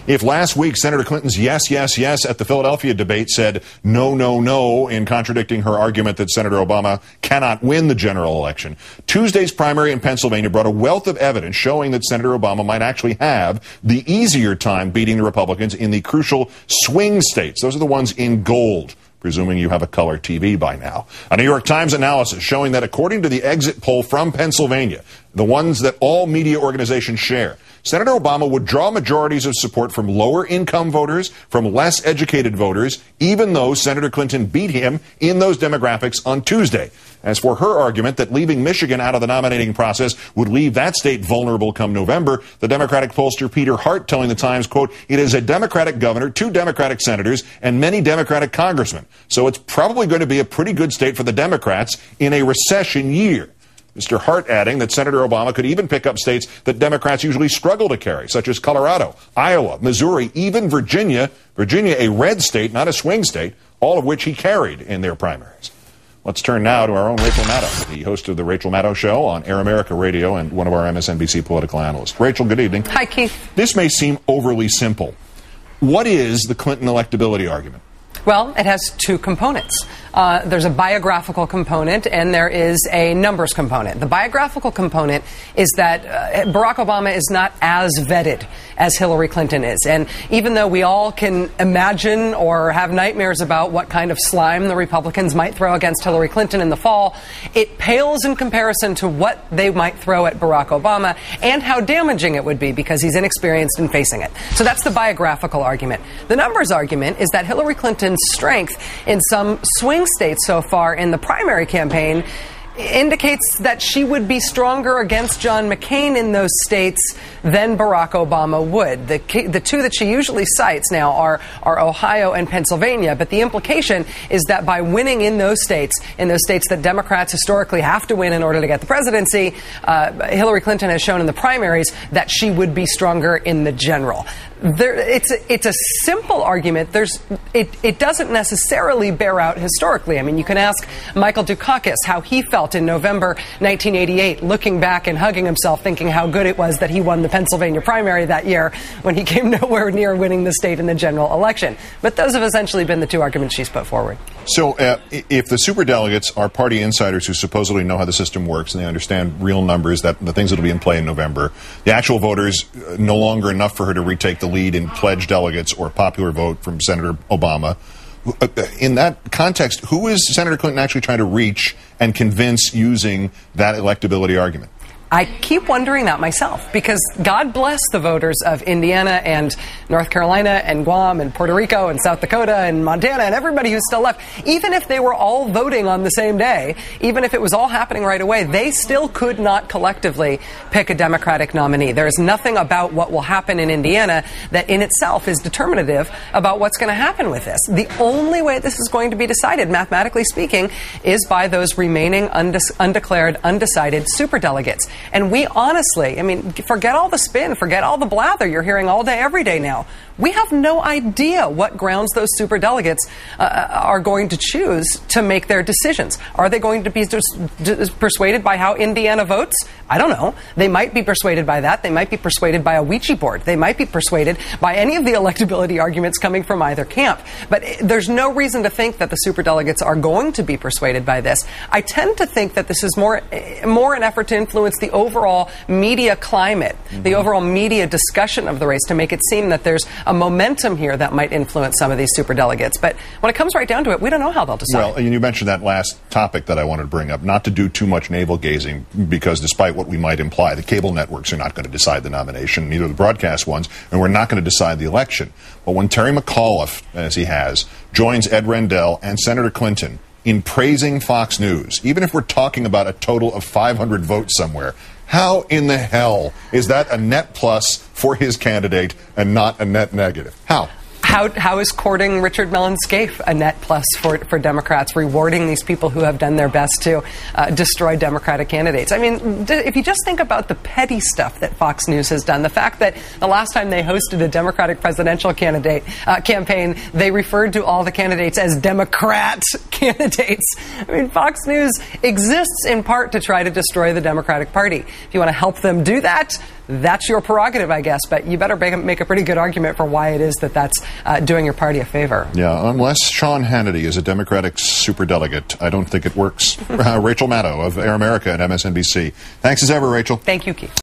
If last week Senator Clinton's yes, yes, yes at the Philadelphia debate said no, no, no in contradicting her argument that Senator Obama cannot win the general election, Tuesday's primary in Pennsylvania brought a wealth of evidence showing that Senator Obama might actually have the easier time beating the Republicans in the crucial swing states. Those are the ones in gold, presuming you have a color TV by now. A New York Times analysis showing that according to the exit poll from Pennsylvania, the ones that all media organizations share, Senator Obama would draw majorities of support from lower-income voters, from less educated voters, even though Senator Clinton beat him in those demographics on Tuesday. As for her argument that leaving Michigan out of the nominating process would leave that state vulnerable come November, the Democratic pollster Peter Hart telling the Times, quote, "It is a Democratic governor, 2 Democratic senators, and many Democratic congressmen. So it's probably going to be a pretty good state for the Democrats in a recession year." Mr. Hart adding that Senator Obama could even pick up states that Democrats usually struggle to carry, such as Colorado, Iowa, Missouri, even Virginia, a red state, not a swing state, all of which he carried in their primaries. Let's turn now to our own Rachel Maddow, the host of The Rachel Maddow Show on Air America Radio and one of our MSNBC political analysts. Rachel, good evening. Hi, Keith. This may seem overly simple. What is the Clinton electability argument? Well, it has 2 components. There's a biographical component and there is a numbers component. The biographical component is that Barack Obama is not as vetted as Hillary Clinton is. And even though we all can imagine or have nightmares about what kind of slime the Republicans might throw against Hillary Clinton in the fall, it pales in comparison to what they might throw at Barack Obama and how damaging it would be because he's inexperienced in facing it. So that's the biographical argument. The numbers argument is that Hillary Clinton's strength in some swing states so far in the primary campaign indicates that she would be stronger against John McCain in those states than Barack Obama would. The 2 that she usually cites now are Ohio and Pennsylvania, but the implication is that by winning in those states that Democrats historically have to win in order to get the presidency, Hillary Clinton has shown in the primaries that she would be stronger in the general. It's a simple argument. It doesn't necessarily bear out historically. I mean, you can ask Michael Dukakis how he felt in November 1988, looking back and hugging himself, thinking how good it was that he won the Pennsylvania primary that year when he came nowhere near winning the state in the general election. But those have essentially been the 2 arguments she's put forward. So if the superdelegates are party insiders who supposedly know how the system works and they understand real numbers, that the things that will be in play in November, the actual voters no longer enough for her to retake the lead in pledged delegates or popular vote from Senator Obama. In that context, who is Senator Clinton actually trying to reach and convince using that electability argument? I keep wondering that myself, because God bless the voters of Indiana and North Carolina and Guam and Puerto Rico and South Dakota and Montana and everybody who's still left. Even if they were all voting on the same day, even if it was all happening right away, they still could not collectively pick a Democratic nominee. There is nothing about what will happen in Indiana that in itself is determinative about what's going to happen with this. The only way this is going to be decided, mathematically speaking, is by those remaining undeclared, undecided superdelegates. And we honestly, I mean, forget all the spin, forget all the blather you're hearing all day, every day now. We have no idea what grounds those superdelegates are going to choose to make their decisions. Are they going to be persuaded by how Indiana votes? I don't know. They might be persuaded by that. They might be persuaded by a Ouija board. They might be persuaded by any of the electability arguments coming from either camp. But there's no reason to think that the superdelegates are going to be persuaded by this. I tend to think that this is more an effort to influence the overall media climate, the overall media discussion of the race, to make it seem that there's a momentum here that might influence some of these superdelegates. But when it comes right down to it, we don't know how they'll decide. Well, you mentioned that last topic that I wanted to bring up, not to do too much navel-gazing, because despite what we might imply, the cable networks are not going to decide the nomination, neither the broadcast ones, and we're not going to decide the election. But when Terry McAuliffe, as he has, joins Ed Rendell and Senator Clinton in praising Fox News, even if we're talking about a total of 500 votes somewhere, how in the hell is that a net plus for his candidate and not a net negative? How? How is courting Richard Mellon Scaife a net plus for Democrats, rewarding these people who have done their best to destroy Democratic candidates? I mean, if you just think about the petty stuff that Fox News has done, the fact that the last time they hosted a Democratic presidential campaign, they referred to all the candidates as Democrat candidates. I mean, Fox News exists in part to try to destroy the Democratic Party. If you want to help them do that, that's your prerogative, I guess. But you better make a pretty good argument for why it is that that's doing your party a favor. Yeah, unless Sean Hannity is a Democratic superdelegate, I don't think it works. Rachel Maddow of Air America and MSNBC. Thanks as ever, Rachel. Thank you, Keith.